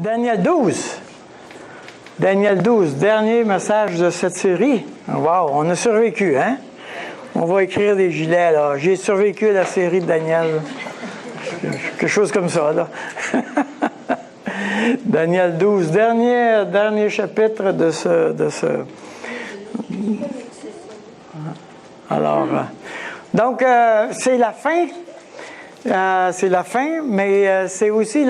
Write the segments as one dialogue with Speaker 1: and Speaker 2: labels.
Speaker 1: Daniel 12. Daniel 12, dernier message de cette série. Wow, on a survécu, hein? On va écrire des gilets, là. J'ai survécu à la série de Daniel. Quelque chose comme ça, là. Daniel 12, dernier chapitre de ce... Alors, donc, c'est la fin. C'est la fin, mais c'est aussi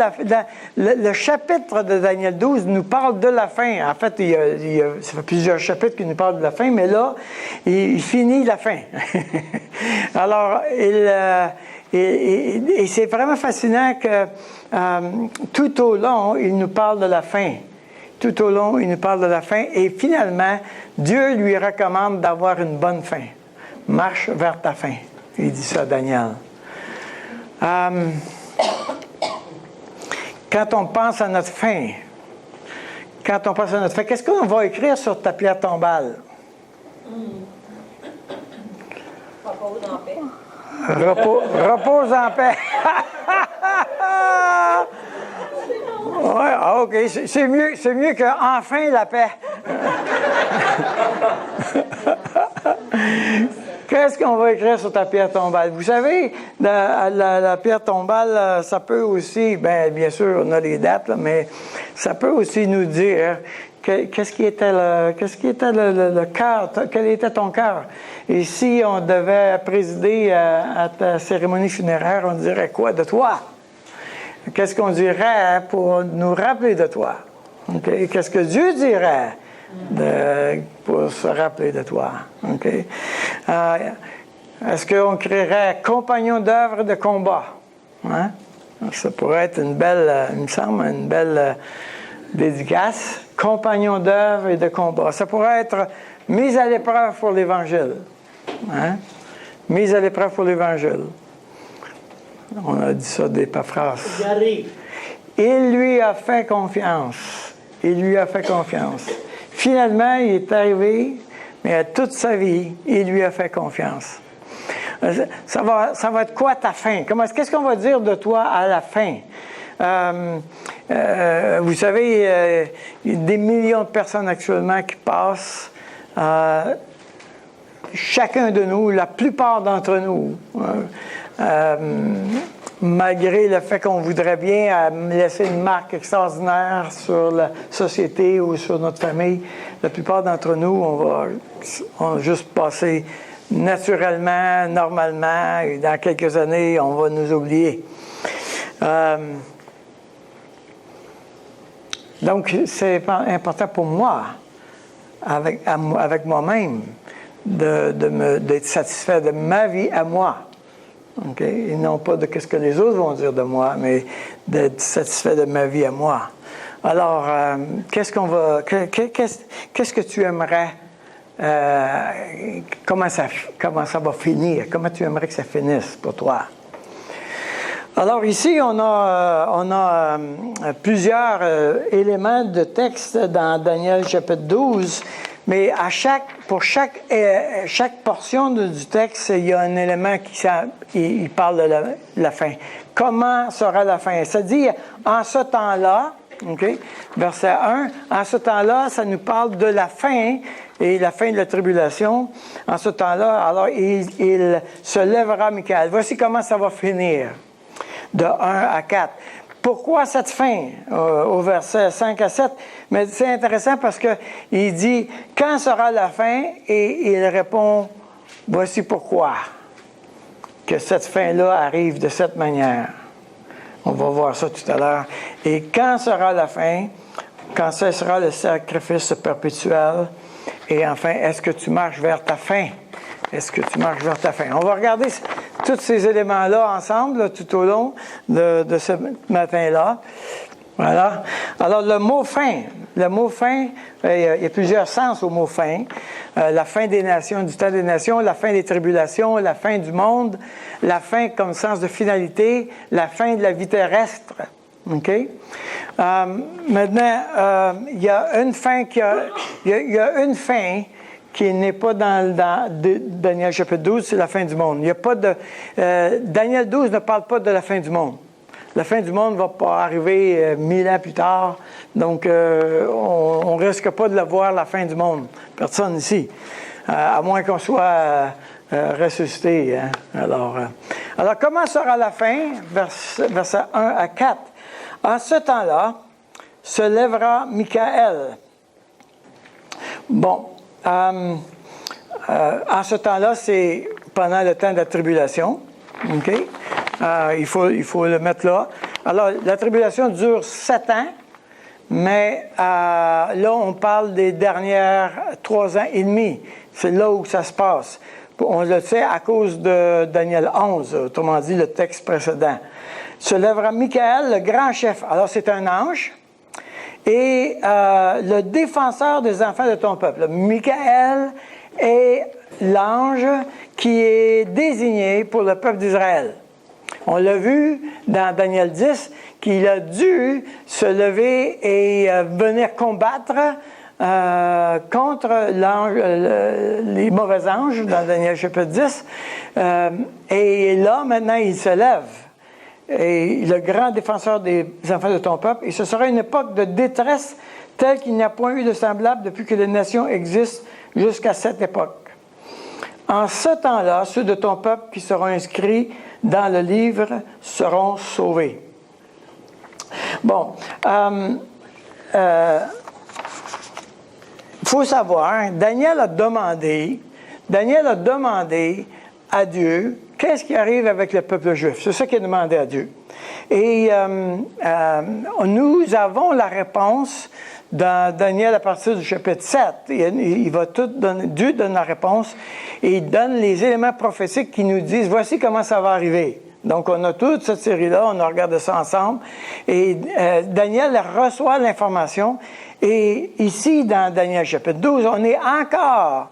Speaker 1: le chapitre de Daniel 12 nous parle de la fin. En fait, ça fait plusieurs chapitres qui nous parlent de la fin, mais là, il finit la fin. Alors, et c'est vraiment fascinant que tout au long, il nous parle de la fin. Tout au long, il nous parle de la fin. Et finalement, Dieu lui recommande d'avoir une bonne fin. Marche vers ta fin. Il dit ça à Daniel. Quand on pense à notre fin, qu'est-ce qu'on va écrire sur ta pierre tombale?
Speaker 2: Repose en paix.
Speaker 1: Repose en paix. Ouais, OK. C'est mieux que enfin la paix. Qu'est-ce qu'on va écrire sur ta pierre tombale? Vous savez, la pierre tombale, ça peut aussi, bien sûr, on a les dates, là, mais ça peut aussi nous dire qu'est-ce qui était le cœur, quel était ton cœur. Et si on devait présider à ta cérémonie funéraire, on dirait quoi de toi? Qu'est-ce qu'on dirait pour nous rappeler de toi? Okay? Qu'est-ce que Dieu dirait? Pour se rappeler de toi. Okay? Est-ce qu'on créerait compagnon d'œuvre de combat? Hein? Ça pourrait être une belle, il me semble, une belle dédicace. Compagnon d'œuvre et de combat. Ça pourrait être mise à l'épreuve pour l'Évangile. Hein? Mise à l'épreuve pour l'Évangile. On a dit ça d'Épaphras. Il lui a fait confiance. Il lui a fait confiance. Finalement, il est arrivé, mais à toute sa vie, il lui a fait confiance. Ça va être quoi ta fin? Qu'est-ce qu'on va dire de toi à la fin? Vous savez, il y a des millions de personnes actuellement qui passent. Chacun de nous, la plupart d'entre nous, malgré le fait qu'on voudrait bien laisser une marque extraordinaire sur la société ou sur notre famille, la plupart d'entre nous, on va juste passer naturellement, normalement, et dans quelques années, on va nous oublier. Donc, c'est important pour moi, avec moi-même, d'être satisfait de ma vie à moi. Okay? Et non pas de ce que les autres vont dire de moi, mais d'être satisfait de ma vie à moi. Alors, qu'est-ce que tu aimerais, comment ça va finir? Comment tu aimerais que ça finisse pour toi? Alors ici, on a plusieurs éléments de texte dans Daniel chapitre 12. Mais pour chaque portion du texte, il y a un élément il parle de la fin. Comment sera la fin? Ça dit, en ce temps-là, okay, verset 1, en ce temps-là, ça nous parle de la fin et la fin de la tribulation. En ce temps-là, alors il se lèvera, Michael. Voici comment ça va finir, de 1 à 4. Pourquoi cette fin, au verset 5 à 7? Mais c'est intéressant parce qu'il dit, quand sera la fin? Et il répond, voici pourquoi que cette fin-là arrive de cette manière. On va voir ça tout à l'heure. Et quand sera la fin? Quand cessera le sacrifice perpétuel? Et enfin, est-ce que tu marches vers ta fin? Est-ce que tu marches vers ta fin? On va regarder tous ces éléments-là ensemble, là, tout au long de ce matin-là. Voilà. Alors, le mot fin, il y a plusieurs sens au mot fin. La fin des nations, du temps des nations, la fin des tribulations, la fin du monde, la fin comme sens de finalité, la fin de la vie terrestre. OK? Maintenant, il y a une fin qui n'est pas dans Daniel chapitre 12, c'est la fin du monde. Il y a pas de Daniel 12 ne parle pas de la fin du monde. La fin du monde ne va pas arriver 1000 ans plus tard. Donc, on ne risque pas de la voir, la fin du monde. Personne ici. À moins qu'on soit ressuscité. Hein? Alors, comment sera la fin? Versets 1 à 4. En ce temps-là, se lèvera Michaël. Bon. En ce temps-là, c'est pendant le temps de la tribulation. OK? Il faut le mettre là. Alors, la tribulation dure 7 ans, mais là, on parle des dernières 3 ans et demi. C'est là où ça se passe. On le sait à cause de Daniel 11, autrement dit, le texte précédent. Se lèvera Michaël, le grand chef. Alors, c'est un ange. Et le défenseur des enfants de ton peuple. Michaël est l'ange qui est désigné pour le peuple d'Israël. On l'a vu dans Daniel 10 qu'il a dû se lever et venir combattre contre les mauvais anges dans Daniel chapitre 10. Et là, maintenant, il se lève. Et le grand défenseur des enfants de ton peuple. Et ce sera une époque de détresse telle qu'il n'y a point eu de semblable depuis que les nations existent jusqu'à cette époque. En ce temps-là, ceux de ton peuple qui seront inscrits dans le livre seront sauvés. Bon, faut savoir, Daniel a demandé à Dieu, qu'est-ce qui arrive avec le peuple juif? C'est ça qu'il a demandé à Dieu. Et nous avons la réponse dans Daniel à partir du chapitre 7. Il va tout donner, Dieu donne la réponse et il donne les éléments prophétiques qui nous disent, voici comment ça va arriver. Donc, on a toute cette série-là, on a regardé ça ensemble. Et Daniel reçoit l'information. Et ici, dans Daniel chapitre 12, on est encore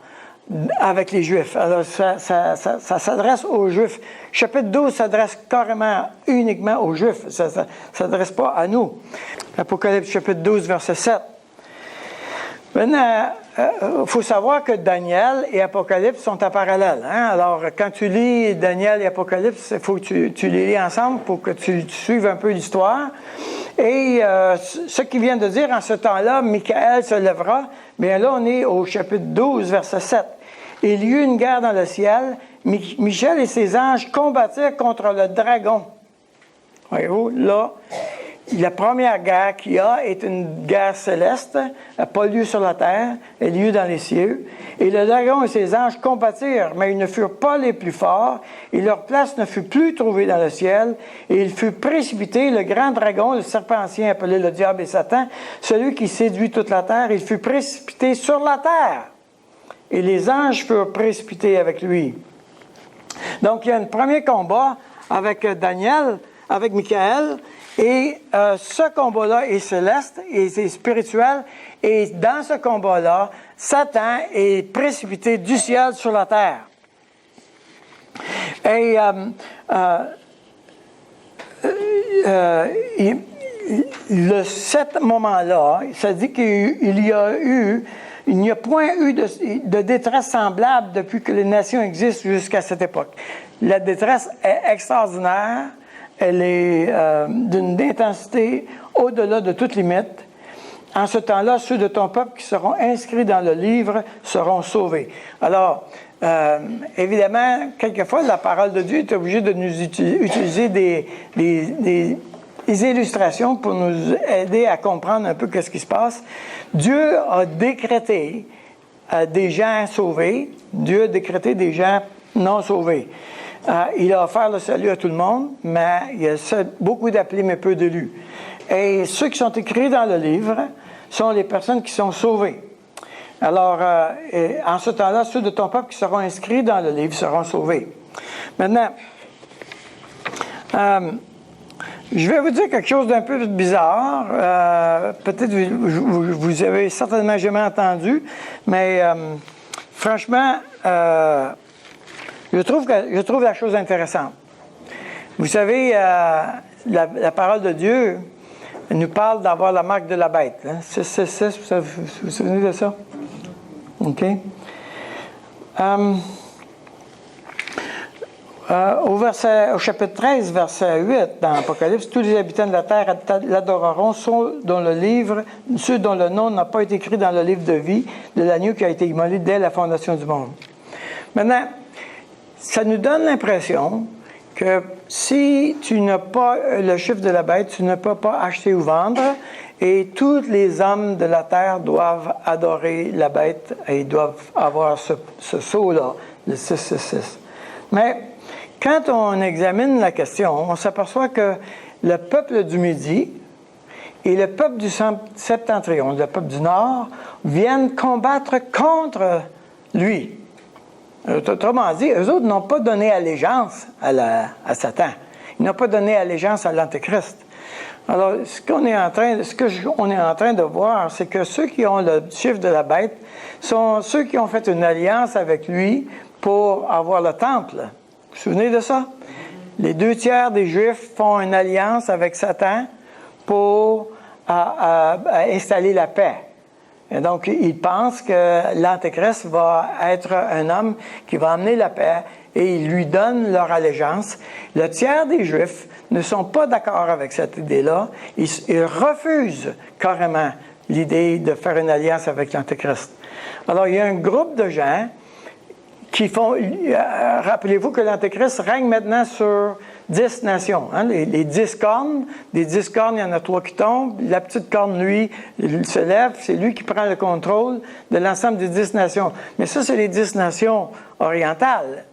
Speaker 1: avec les Juifs. Alors, ça s'adresse aux Juifs. Chapitre 12 s'adresse carrément, uniquement aux Juifs. Ça ne s'adresse pas à nous. Apocalypse chapitre 12, verset 7. Maintenant, il faut savoir que Daniel et Apocalypse sont en parallèle. Hein? Alors, quand tu lis Daniel et Apocalypse, il faut que tu les lis ensemble pour que tu suives un peu l'histoire. Et ce qu'il vient de dire, en ce temps-là, Michaël se lèvera. Bien là, on est au chapitre 12, verset 7. Il y eut une guerre dans le ciel. Michel et ses anges combattirent contre le dragon. Voyez-vous, là, la première guerre qu'il y a est une guerre céleste. Elle n'a pas lieu sur la terre, elle a lieu dans les cieux. Et le dragon et ses anges combattirent, mais ils ne furent pas les plus forts, et leur place ne fut plus trouvée dans le ciel. Et il fut précipité, le grand dragon, le serpent ancien appelé le diable et Satan, celui qui séduit toute la terre, il fut précipité sur la terre. Et les anges furent précipités avec lui. Donc, il y a un premier combat avec Daniel, avec Michaël, et ce combat-là est céleste et c'est spirituel. Et dans ce combat-là, Satan est précipité du ciel sur la terre. Et cet moment-là, ça dit qu'il n'y a point eu de détresse semblable depuis que les nations existent jusqu'à cette époque. La détresse est extraordinaire. Elle est d'une intensité au-delà de toute limite. En ce temps-là, ceux de ton peuple qui seront inscrits dans le livre seront sauvés. Alors, évidemment, quelquefois, la parole de Dieu est obligée de nous utiliser des illustrations pour nous aider à comprendre un peu ce qui se passe. Dieu a décrété des gens sauvés. Dieu a décrété des gens non sauvés. Il a offert le salut à tout le monde, mais il y a beaucoup d'appelés, mais peu d'élus. Et ceux qui sont écrits dans le livre sont les personnes qui sont sauvées. Alors, en ce temps-là, ceux de ton peuple qui seront inscrits dans le livre seront sauvés. Maintenant, je vais vous dire quelque chose d'un peu bizarre. Peut-être vous avez certainement jamais entendu, mais franchement, je trouve la chose intéressante. Vous savez, la parole de Dieu nous parle d'avoir la marque de la bête. Hein? 666, vous vous souvenez de ça? OK. Au chapitre 13, verset 8, dans l'Apocalypse, tous les habitants de la terre l'adoreront, ceux dont le nom n'a pas été écrit dans le livre de vie de l'agneau qui a été immolé dès la fondation du monde. Maintenant, ça nous donne l'impression que si tu n'as pas le chiffre de la bête, tu ne peux pas acheter ou vendre, et tous les hommes de la terre doivent adorer la bête et ils doivent avoir ce sceau-là, le 666. Mais quand on examine la question, on s'aperçoit que le peuple du Midi et le peuple du Septentrion, le peuple du Nord, viennent combattre contre lui. Autrement dit, eux autres n'ont pas donné allégeance à Satan. Ils n'ont pas donné allégeance à l'Antéchrist. Alors, ce qu'on est en train de voir, c'est que ceux qui ont le chiffre de la bête sont ceux qui ont fait une alliance avec lui pour avoir le temple. Vous vous souvenez de ça? Les 2/3 des Juifs font une alliance avec Satan pour installer la paix. Et donc, ils pensent que l'Antéchrist va être un homme qui va amener la paix et ils lui donnent leur allégeance. Le tiers des Juifs ne sont pas d'accord avec cette idée-là. Ils refusent carrément l'idée de faire une alliance avec l'Antéchrist. Alors, il y a un groupe de gens qui font... rappelez-vous que l'Antéchrist règne maintenant sur 10 nations. Hein? Les 10 cornes, des 10 cornes, il y en a 3 qui tombent. La petite corne, lui, il se lève. C'est lui qui prend le contrôle de l'ensemble des 10 nations. Mais ça, c'est les 10 nations orientales.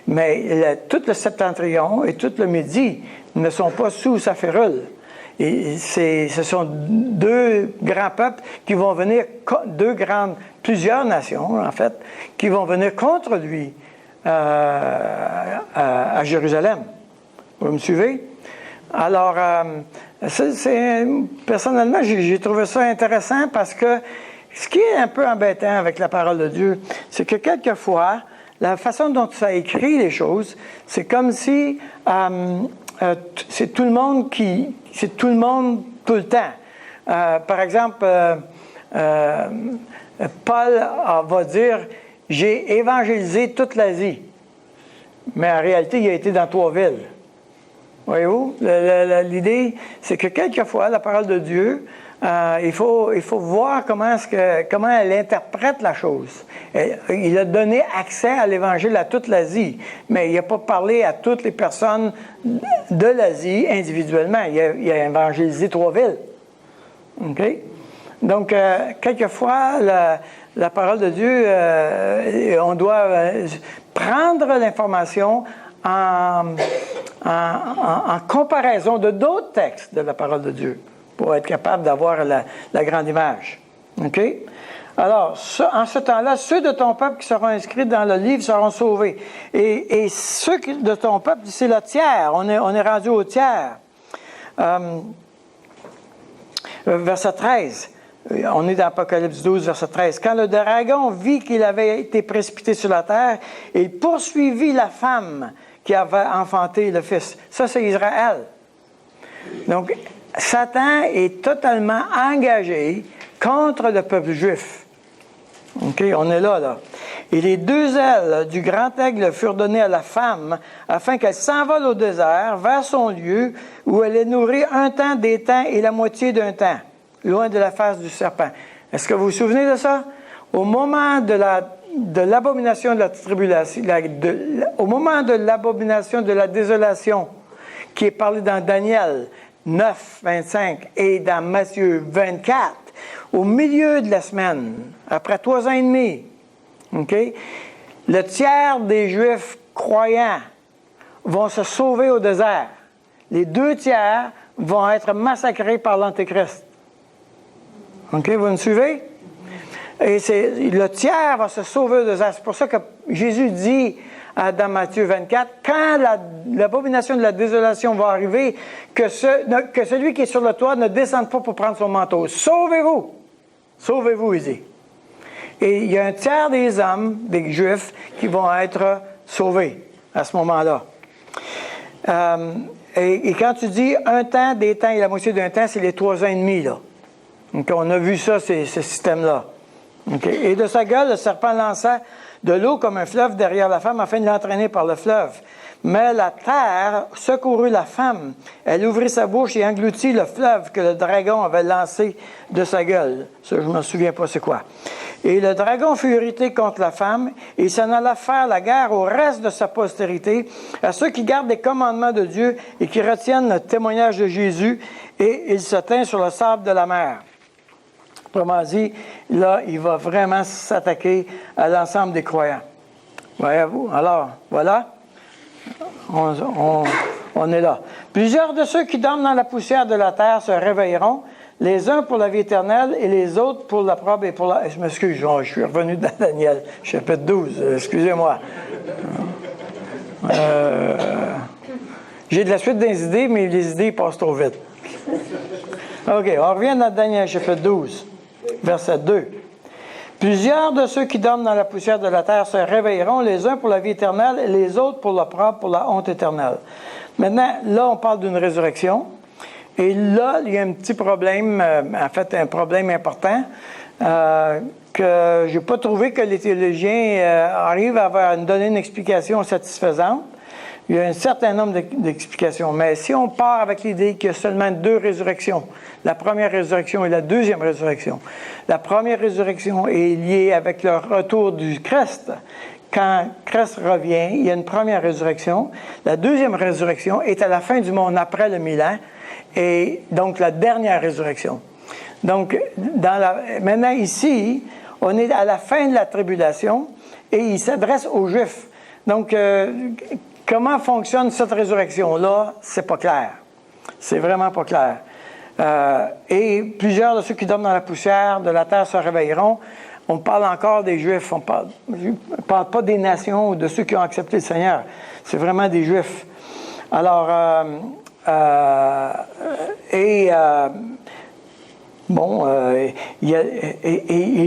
Speaker 1: Mais tout le Septentrion et tout le Midi ne sont pas sous sa férule. Et ce sont deux grands peuples qui vont venir, plusieurs nations, en fait, qui vont venir contre lui à Jérusalem. Vous me suivez? Alors, personnellement, j'ai trouvé ça intéressant parce que ce qui est un peu embêtant avec la parole de Dieu, c'est que quelquefois, la façon dont ça écrit les choses, c'est comme si c'est tout le monde tout le temps. Par exemple, Paul va dire « J'ai évangélisé toute l'Asie ». Mais en réalité, il a été dans 3 villes. Voyez-vous? L'idée, c'est que quelquefois, la parole de Dieu, il faut voir comment elle interprète la chose. Il a donné accès à l'Évangile à toute l'Asie, mais il n'a pas parlé à toutes les personnes de l'Asie individuellement. Il a évangélisé 3 villes. OK? Donc, quelquefois, la parole de Dieu, on doit prendre l'information en comparaison de d'autres textes de la parole de Dieu pour être capable d'avoir la grande image. OK? Alors, en ce temps-là, ceux de ton peuple qui seront inscrits dans le livre seront sauvés. Et ceux de ton peuple, c'est le tiers. On est rendu au tiers. Verset 13. On est dans Apocalypse 12, verset 13. Quand le dragon vit qu'il avait été précipité sur la terre, il poursuivit la femme qui avait enfanté le fils. Ça, c'est Israël. Donc, Satan est totalement engagé contre le peuple juif. OK, on est là. Et les 2 ailes du grand aigle furent données à la femme afin qu'elle s'envole au désert vers son lieu où elle est nourrie un temps, des temps et la moitié d'un temps, loin de la face du serpent. Est-ce que vous vous souvenez de ça? Au moment de l'abomination de la tribulation, au moment de l'abomination de la désolation, qui est parlé dans Daniel 9, 25 et dans Matthieu 24, au milieu de la semaine, après 3 ans et demi, okay, le tiers des Juifs croyants vont se sauver au désert. Les 2 tiers vont être massacrés par l'Antéchrist. OK, vous me suivez? Et le tiers va se sauver au désert. C'est pour ça que Jésus dit dans Matthieu 24, quand l'abomination de la désolation va arriver, que celui qui est sur le toit ne descende pas pour prendre son manteau. Sauvez-vous! Sauvez-vous, il dit. Et il y a un tiers des hommes, des Juifs, qui vont être sauvés à ce moment-là. Et quand tu dis un temps, des temps et la moitié d'un temps, c'est les 3 ans et demi, là. Donc, on a vu ça, ce système-là. Okay. Et de sa gueule, le serpent lança de l'eau comme un fleuve derrière la femme afin de l'entraîner par le fleuve. Mais la terre secourut la femme. Elle ouvrit sa bouche et engloutit le fleuve que le dragon avait lancé de sa gueule. Ça, je ne me souviens pas c'est quoi. Et le dragon fut irrité contre la femme et il s'en alla faire la guerre au reste de sa postérité, à ceux qui gardent les commandements de Dieu et qui retiennent le témoignage de Jésus, et il se tint sur le sable de la mer. Autrement dit, là, il va vraiment s'attaquer à l'ensemble des croyants. Voyez-vous? Alors, voilà. On est là. Plusieurs de ceux qui dorment dans la poussière de la terre se réveilleront, les uns pour la vie éternelle et les autres pour l'opprobre et pour la... Je m'excuse, je suis revenu dans Daniel, chapitre 12, excusez-moi. J'ai de la suite des idées, mais les idées passent trop vite. OK, on revient dans Daniel, chapitre 12, verset 2. Plusieurs de ceux qui dorment dans la poussière de la terre se réveilleront, les uns pour la vie éternelle et les autres pour l'opprobre, pour la honte éternelle. Maintenant, là, on parle d'une résurrection. Et là, il y a un petit problème, en fait, un problème important, que je n'ai pas trouvé que les théologiens arrivent à donner une explication satisfaisante. Il y a un certain nombre d'explications. Mais si on part avec l'idée qu'il y a seulement 2 résurrections, la première résurrection et la deuxième résurrection. La première résurrection est liée avec le retour du Christ. Quand Christ revient, il y a une première résurrection. La deuxième résurrection est à la fin du monde, après le 1000 ans, et donc la dernière résurrection. Donc, maintenant ici, on est à la fin de la tribulation, et il s'adresse aux Juifs. Donc, comment fonctionne cette résurrection-là? C'est pas clair. C'est vraiment pas clair. Et plusieurs de ceux qui dorment dans la poussière de la terre se réveilleront. On parle encore des Juifs. Je ne parle pas des nations ou de ceux qui ont accepté le Seigneur. C'est vraiment des Juifs. Alors, il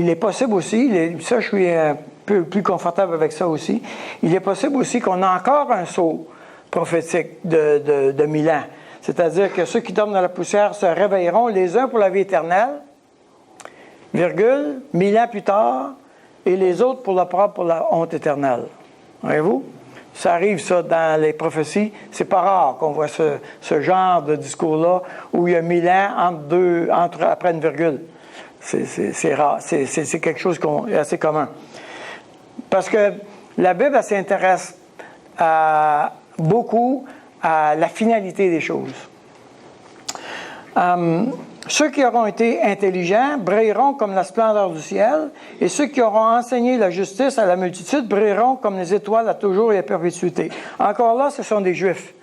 Speaker 1: est possible aussi, ça je suis un peu plus confortable avec ça aussi, il est possible aussi qu'on a encore un saut prophétique de 1000 ans. C'est-à-dire que ceux qui dorment dans la poussière se réveilleront, les uns pour la vie éternelle, 1000 ans plus tard, et les autres pour l'opprobre, pour la honte éternelle. Voyez-vous? Ça arrive, ça, dans les prophéties. C'est pas rare qu'on voit ce genre de discours-là où il y a 1000 ans après une virgule. C'est rare. C'est quelque chose assez commun. Parce que la Bible, elle s'intéresse beaucoup à la finalité des choses. Ceux qui auront été intelligents brilleront comme la splendeur du ciel, et ceux qui auront enseigné la justice à la multitude brilleront comme les étoiles à toujours et à perpétuité. Encore là, ce sont des Juifs.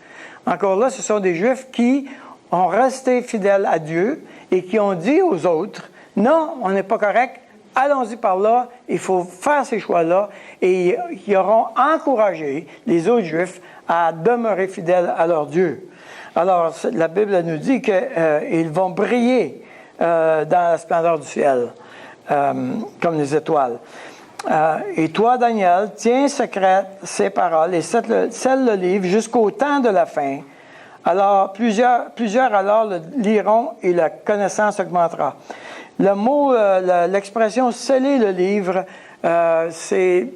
Speaker 1: Encore là, ce sont des Juifs qui ont resté fidèles à Dieu et qui ont dit aux autres, non, on n'est pas correct, allons-y par là, il faut faire ces choix-là, et qui auront encouragé les autres Juifs à demeurer fidèles à leur Dieu. Alors, la Bible nous dit qu'ils vont briller dans la splendeur du ciel, comme les étoiles. Et toi, Daniel, tiens secrètes ces paroles et scelle le livre jusqu'au temps de la fin. Alors, plusieurs alors le liront et la connaissance augmentera. Le mot, l'expression « sceller le livre », c'est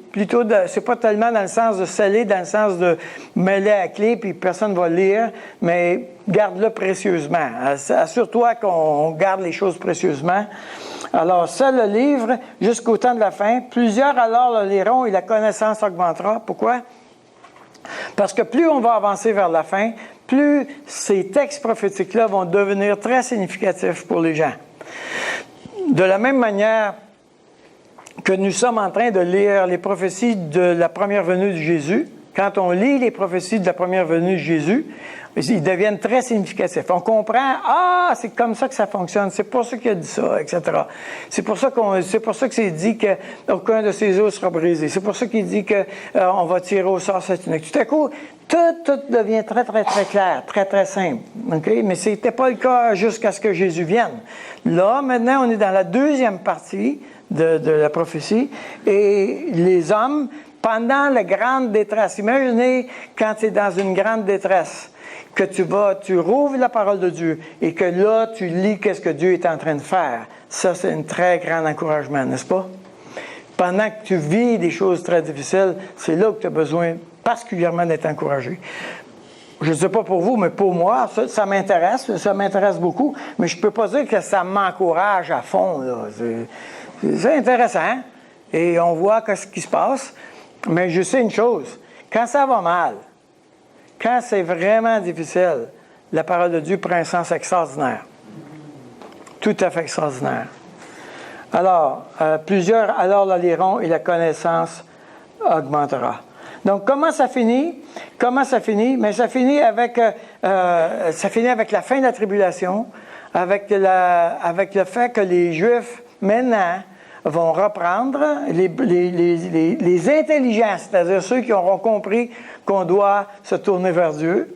Speaker 1: pas tellement dans le sens de sceller, dans le sens de mêler à la clé puis personne ne va le lire, mais garde-le précieusement. Assure-toi qu'on garde les choses précieusement. Alors, scelle le livre jusqu'au temps de la fin. Plusieurs alors le liront et la connaissance augmentera. Pourquoi? Parce que plus on va avancer vers la fin, plus ces textes prophétiques-là vont devenir très significatifs pour les gens. De la même manière que nous sommes en train de lire les prophéties de la première venue de Jésus, quand on lit les prophéties de la première venue de Jésus, ils deviennent très significatifs. On comprend, c'est comme ça que ça fonctionne, c'est pour ça qu'il a dit ça, etc. C'est pour ça que c'est dit qu'aucun de ses os sera brisé. C'est pour ça qu'il dit qu'on va tirer au sort cette eunuque. Tout à coup, tout devient très, très, très clair, très, très simple. Okay? Mais ce n'était pas le cas jusqu'à ce que Jésus vienne. Là, maintenant, on est dans la deuxième partie de la prophétie, et les hommes, pendant la grande détresse, imaginez quand tu es dans une grande détresse, que tu rouvres la parole de Dieu, et que là, tu lis qu'est-ce que Dieu est en train de faire. Ça, c'est un très grand encouragement, n'est-ce pas? Pendant que tu vis des choses très difficiles, c'est là que tu as besoin particulièrement d'être encouragé. Je ne sais pas pour vous, mais pour moi, ça m'intéresse beaucoup, mais je ne peux pas dire que ça m'encourage à fond, là. C'est intéressant, et on voit ce qui se passe, mais je sais une chose, quand ça va mal, quand c'est vraiment difficile, la parole de Dieu prend un sens extraordinaire. Tout à fait extraordinaire. Alors, alors la liront et la connaissance augmentera. Donc, comment ça finit? Mais ça finit avec la fin de la tribulation, avec le fait que les Juifs, maintenant, vont reprendre les intelligents, c'est-à-dire ceux qui auront compris qu'on doit se tourner vers Dieu,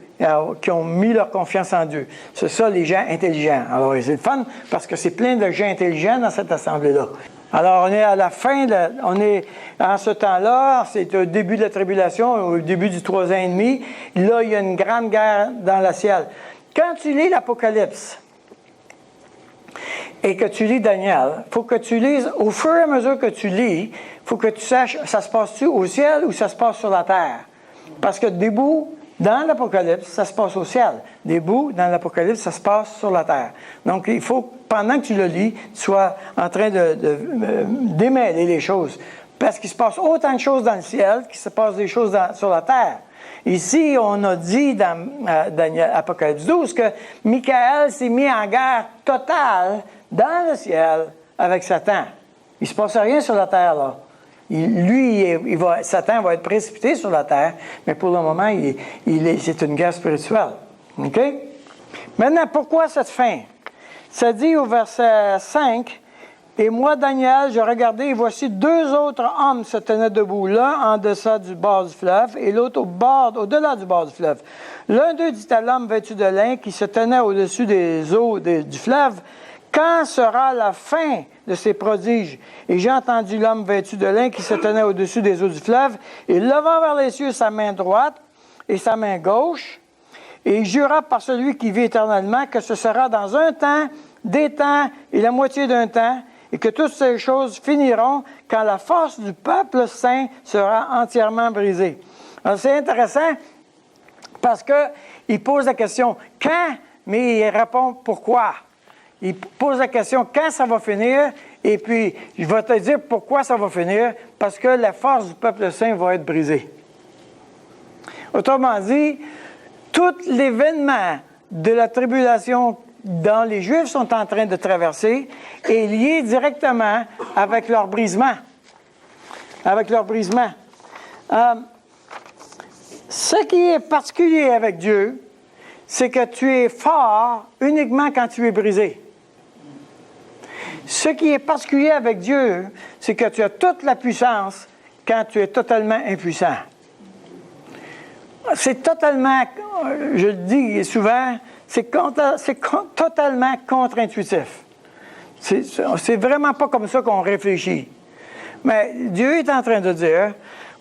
Speaker 1: qui ont mis leur confiance en Dieu. C'est ça, les gens intelligents. Alors, c'est le fun, parce que c'est plein de gens intelligents dans cette assemblée-là. Alors, on est à la fin, on est en ce temps-là, c'est au début de la tribulation, au début du 3 ans et demi. Là, il y a une grande guerre dans le ciel. Quand tu lis l'Apocalypse et que tu lis Daniel, il faut que tu lises, au fur et à mesure que tu lis, il faut que tu saches, ça se passe-tu au ciel ou ça se passe sur la terre? Parce que des bouts dans l'Apocalypse, ça se passe au ciel. Des bouts dans l'Apocalypse, ça se passe sur la terre. Donc, il faut, pendant que tu le lis, tu sois en train de démêler les choses. Parce qu'il se passe autant de choses dans le ciel qu'il se passe des choses sur la terre. Ici, on a dit dans Apocalypse 12 que Michael s'est mis en guerre totale dans le ciel avec Satan. Il ne se passe rien sur la terre, là. Satan va être précipité sur la terre, mais pour le moment, c'est une guerre spirituelle. OK? Maintenant, pourquoi cette fin? Ça dit au verset 5, « Et moi, Daniel, je regardais, et voici 2 autres hommes se tenaient debout, l'un en deçà du bord du fleuve, et l'autre au-delà du bord du fleuve. L'un d'eux dit à l'homme vêtu de lin, qui se tenait au-dessus des eaux du fleuve, « Quand sera la fin de ces prodiges? » Et j'ai entendu l'homme vêtu de lin qui se tenait au-dessus des eaux du fleuve, et levant vers les cieux sa main droite et sa main gauche, et il jura par celui qui vit éternellement que ce sera dans un temps, des temps et la moitié d'un temps, et que toutes ces choses finiront quand la force du peuple saint sera entièrement brisée. Alors, c'est intéressant parce qu'il pose la question « quand ?» mais il répond « pourquoi ?» Il pose la question « quand ça va finir ?» et puis je vais te dire pourquoi ça va finir, parce que la force du peuple saint va être brisée. Autrement dit, tout l'événement de la tribulation dont les Juifs sont en train de traverser est lié directement avec leur brisement. Ce qui est particulier avec Dieu, c'est que tu es fort uniquement quand tu es brisé. Ce qui est particulier avec Dieu, c'est que tu as toute la puissance quand tu es totalement impuissant. C'est totalement, je le dis souvent, c'est totalement contre-intuitif. C'est vraiment pas comme ça qu'on réfléchit. Mais Dieu est en train de dire,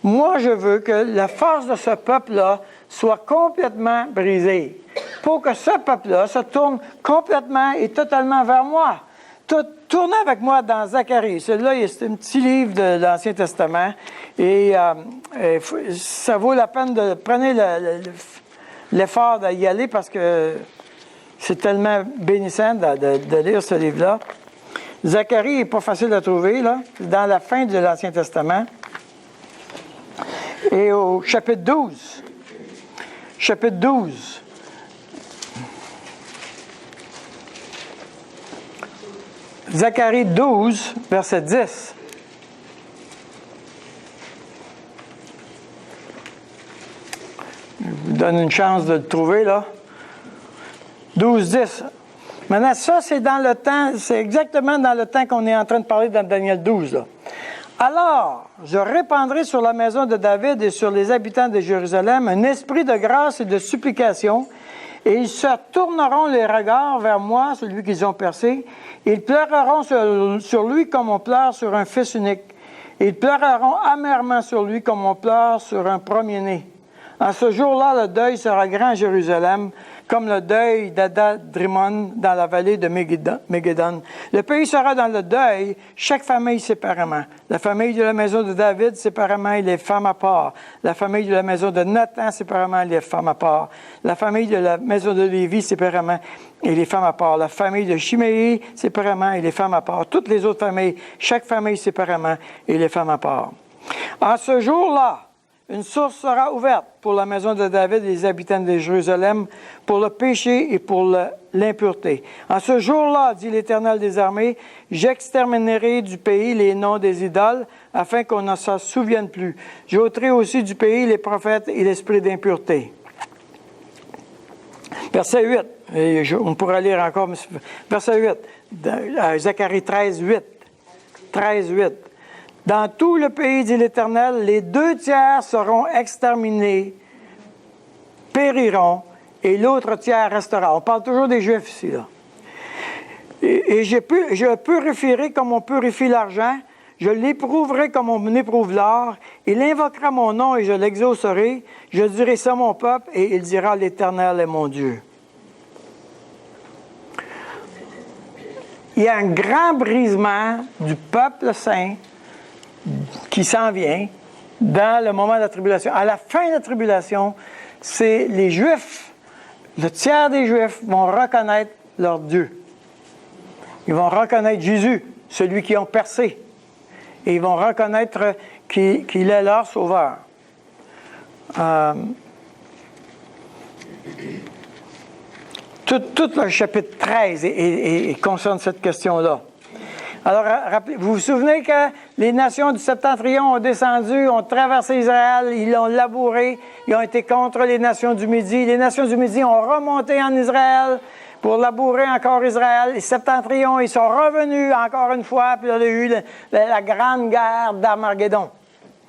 Speaker 1: moi je veux que la force de ce peuple-là soit complètement brisée, pour que ce peuple-là se tourne complètement et totalement vers moi. Tournez avec moi dans Zacharie. Celui-là, c'est un petit livre de l'Ancien Testament. Et ça vaut la peine de prendre l'effort d'y aller parce que c'est tellement bénissant de lire ce livre-là. Zacharie n'est pas facile à trouver, là. C'est dans la fin de l'Ancien Testament. Et au chapitre 12. Chapitre 12. Zacharie 12, verset 10. Je vous donne une chance de le trouver, là. 12, 10. Maintenant, ça, c'est dans le temps, c'est exactement dans le temps qu'on est en train de parler dans Daniel 12, là. Alors, je répandrai sur la maison de David et sur les habitants de Jérusalem un esprit de grâce et de supplication, et ils se tourneront les regards vers moi, celui qu'ils ont percé. Ils pleureront sur lui comme on pleure sur un fils unique. Ils pleureront amèrement sur lui comme on pleure sur un premier-né. En ce jour-là, le deuil sera grand à Jérusalem, comme le deuil d'Adad-Rimon dans la vallée de Méguédon. Le pays sera dans le deuil, chaque famille séparément. La famille de la maison de David séparément et les femmes à part. La famille de la maison de Nathan séparément et les femmes à part. La famille de la maison de Lévi séparément et les femmes à part. La famille de Chiméi séparément et les femmes à part. Toutes les autres familles, chaque famille séparément et les femmes à part. En ce jour-là, une source sera ouverte pour la maison de David et les habitants de Jérusalem pour le péché et pour l'impureté. En ce jour-là, dit l'Éternel des armées, j'exterminerai du pays les noms des idoles afin qu'on ne s'en souvienne plus. J'ôterai aussi du pays les prophètes et l'esprit d'impureté. Verset 8. On pourra lire encore. Verset 8. Zacharie 13, 8. 13, 8. Dans tout le pays, dit l'Éternel, les 2 tiers seront exterminés, périront, et l'autre tiers restera. On parle toujours des Juifs ici, là. Et je purifierai comme on purifie l'argent, je l'éprouverai comme on éprouve l'or, il invoquera mon nom et je l'exaucerai, je dirai ça à mon peuple, et il dira, l'Éternel est mon Dieu. Il y a un grand brisement du peuple saint qui s'en vient dans le moment de la tribulation. À la fin de la tribulation, c'est les Juifs, le tiers des Juifs vont reconnaître leur Dieu. Ils vont reconnaître Jésus, celui qu'ils ont percé. Et ils vont reconnaître qu'il est leur sauveur. Tout le chapitre 13 concerne cette question-là. Alors, vous vous souvenez que les nations du Septentrion ont descendu, ont traversé Israël, ils l'ont labouré, ils ont été contre les nations du Midi. Les nations du Midi ont remonté en Israël pour labourer encore Israël. Les Septentrions, ils sont revenus encore une fois, puis il y a eu la grande guerre d'Armageddon.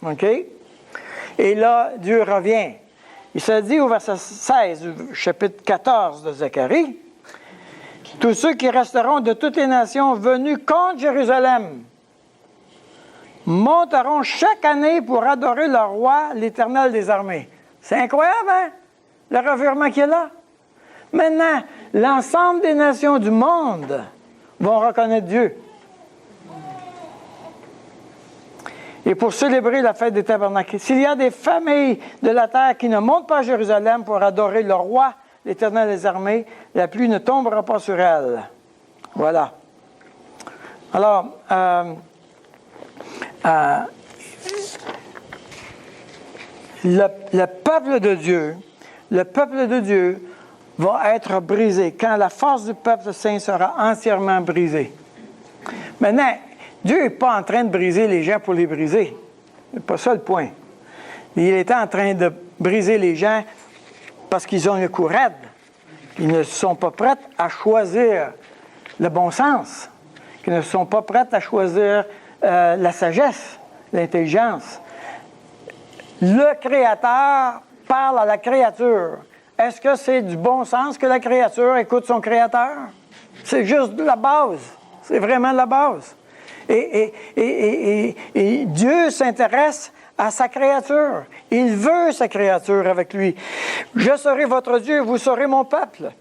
Speaker 1: OK? Et là, Dieu revient. Il se dit au verset 16 du chapitre 14 de Zacharie, tous ceux qui resteront de toutes les nations venus contre Jérusalem monteront chaque année pour adorer le roi, l'Éternel des armées. C'est incroyable, hein? Le revirement qui est là. Maintenant, l'ensemble des nations du monde vont reconnaître Dieu. Et pour célébrer la fête des tabernacles, s'il y a des familles de la terre qui ne montent pas à Jérusalem pour adorer le roi, l'Éternel des armées, la pluie ne tombera pas sur elle. Voilà. Alors, le peuple de Dieu va être brisé quand la force du peuple saint sera entièrement brisée. Maintenant, Dieu n'est pas en train de briser les gens pour les briser. C'est pas ça le point. Il est en train de briser les gens parce qu'ils ont le cou raide. Ils ne sont pas prêts à choisir le bon sens. Ils ne sont pas prêts à choisir la sagesse, l'intelligence. Le Créateur parle à la créature. Est-ce que c'est du bon sens que la créature écoute son Créateur? C'est juste de la base. C'est vraiment de la base. Et Dieu s'intéresse à sa créature. Il veut sa créature avec lui. Je serai votre Dieu, vous serez mon peuple.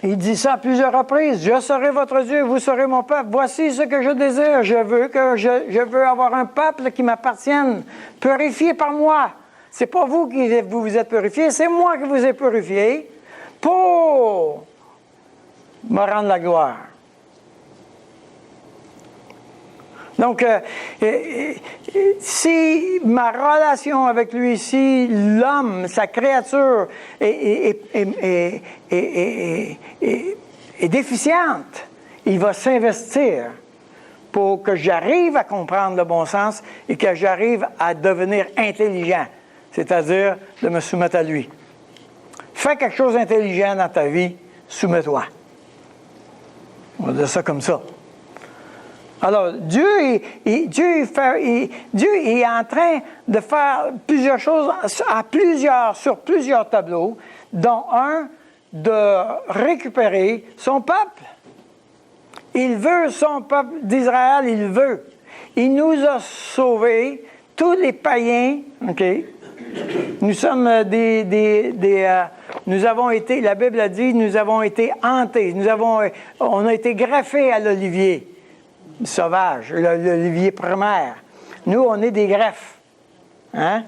Speaker 1: Il dit ça à plusieurs reprises. Je serai votre Dieu, vous serez mon peuple. Voici ce que je désire. Je veux avoir un peuple qui m'appartienne, purifié par moi. C'est pas vous qui vous êtes purifiés, c'est moi qui vous ai purifiés pour me rendre la gloire. Donc, si ma relation avec lui, si l'homme, sa créature est déficiente, il va s'investir pour que j'arrive à comprendre le bon sens et que j'arrive à devenir intelligent, c'est-à-dire de me soumettre à lui. Fais quelque chose d'intelligent dans ta vie, soumets-toi. On va dire ça comme ça. Alors, Dieu est en train de faire plusieurs choses sur plusieurs tableaux, dont un de récupérer son peuple. Il veut son peuple d'Israël, il veut. Il nous a sauvés, tous les païens, OK? Nous sommes nous avons été, la Bible a dit, nous avons été hantés, on a été greffés à l'olivier sauvage, l'olivier primaire. Nous, on est des greffes. Hein?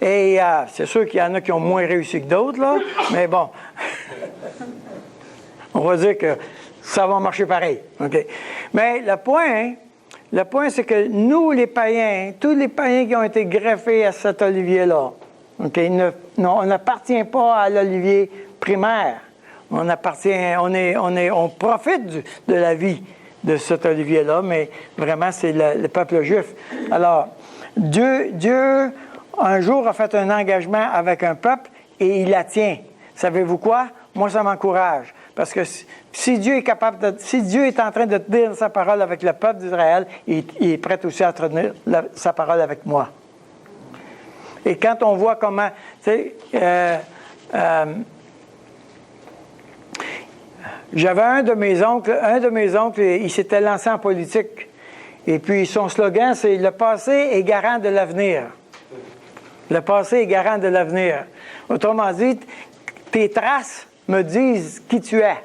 Speaker 1: Et c'est sûr qu'il y en a qui ont moins réussi que d'autres, là, mais bon, on va dire que ça va marcher pareil. Okay? Mais le point, c'est que nous, les païens, tous les païens qui ont été greffés à cet olivier-là, okay, on n'appartient pas à l'olivier primaire. On profite de la vie de cet olivier-là, mais vraiment, c'est le peuple juif. Alors, Dieu, un jour, a fait un engagement avec un peuple et il la tient. Savez-vous quoi? Moi, ça m'encourage. Parce que si Dieu est en train de tenir sa parole avec le peuple d'Israël, il est prêt aussi à tenir sa parole avec moi. Et quand on voit comment, tu sais, j'avais un de mes oncles, il s'était lancé en politique. Et puis son slogan, c'est « Le passé est garant de l'avenir ». Le passé est garant de l'avenir. Autrement dit, tes traces me disent qui tu es.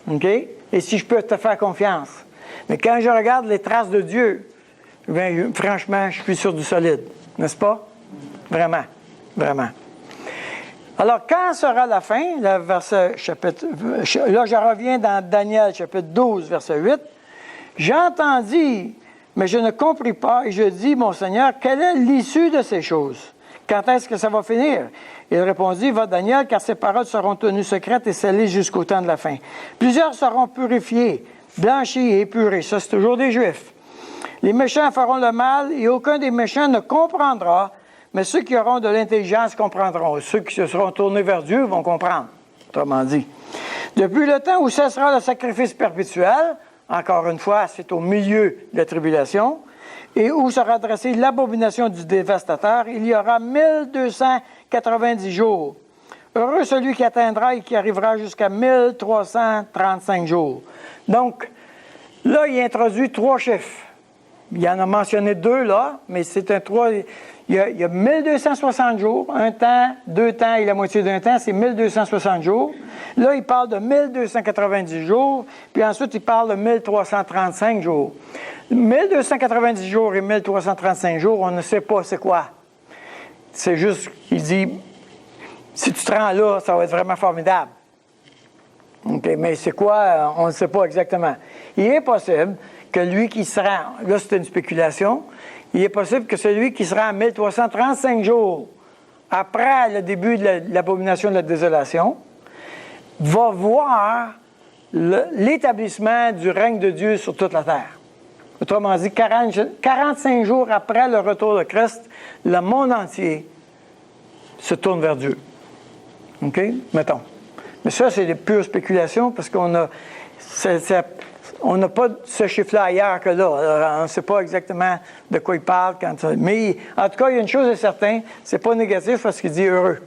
Speaker 1: OK? Et si je peux te faire confiance. Mais quand je regarde les traces de Dieu, bien, franchement, je suis sur du solide. N'est-ce pas? Vraiment. Vraiment. Alors, quand sera la fin? Là, je reviens dans Daniel, chapitre 12, verset 8. J'entendis, mais je ne compris pas, et je dis, mon Seigneur, quelle est l'issue de ces choses? Quand est-ce que ça va finir? Il répondit, va Daniel, car ces paroles seront tenues secrètes et scellées jusqu'au temps de la fin. Plusieurs seront purifiés, blanchis et épurés. Ça, c'est toujours des Juifs. Les méchants feront le mal et aucun des méchants ne comprendra, mais ceux qui auront de l'intelligence comprendront. Ceux qui se seront tournés vers Dieu vont comprendre, autrement dit. Depuis le temps où cessera le sacrifice perpétuel, encore une fois, c'est au milieu de la tribulation, et où sera dressée l'abomination du dévastateur, il y aura 1290 jours. Heureux celui qui atteindra et qui arrivera jusqu'à 1335 jours. Donc, là, il introduit 3 chiffres. Il en a mentionné 2 là, mais c'est un 3. Il y a 1260 jours, un temps, 2 temps et la moitié d'un temps, c'est 1260 jours. Là, il parle de 1290 jours, puis ensuite, il parle de 1335 jours. 1290 jours et 1335 jours, on ne sait pas c'est quoi. C'est juste qu'il dit, si tu te rends là, ça va être vraiment formidable. Okay, mais c'est quoi? On ne sait pas exactement. Il est possible que lui qui se rend, là c'est une spéculation, il est possible que celui qui se rend à 1335 jours après le début de l'abomination de la désolation va voir l'établissement du règne de Dieu sur toute la terre. Autrement dit, 45 jours après le retour de Christ, le monde entier se tourne vers Dieu. OK? Mettons. Mais ça, c'est des pures spéculations parce qu'on a... On n'a pas ce chiffre-là ailleurs que là. Alors, on ne sait pas exactement de quoi il parle. Mais en tout cas, il y a une chose est certaine, c'est pas négatif parce qu'il dit heureux.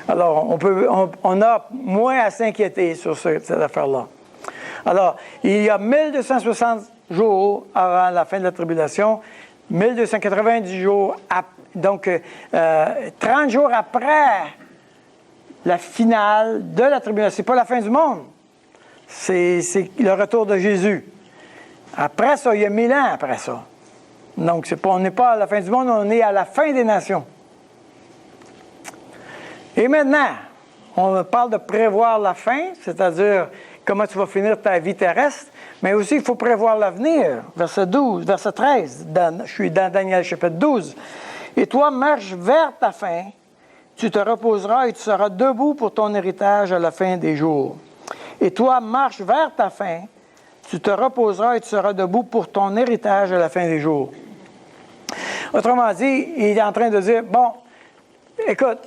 Speaker 1: Alors on a moins à s'inquiéter sur cette affaire-là. Alors, il y a 1260 jours avant la fin de la tribulation, 1290 jours, donc 30 jours après la finale de la tribulation. C'est pas la fin du monde. C'est le retour de Jésus. Après ça, il y a 1000 ans après ça. Donc, on n'est pas à la fin du monde, on est à la fin des nations. Et maintenant, on parle de prévoir la fin, c'est-à-dire comment tu vas finir ta vie terrestre, mais aussi il faut prévoir l'avenir. Verset 13, je suis dans Daniel chapitre 12. Et toi, marche vers ta fin, tu te reposeras et tu seras debout pour ton héritage à la fin des jours. Et toi, marche vers ta fin, tu te reposeras et tu seras debout pour ton héritage à la fin des jours. Autrement dit, il est en train de dire, bon, écoute,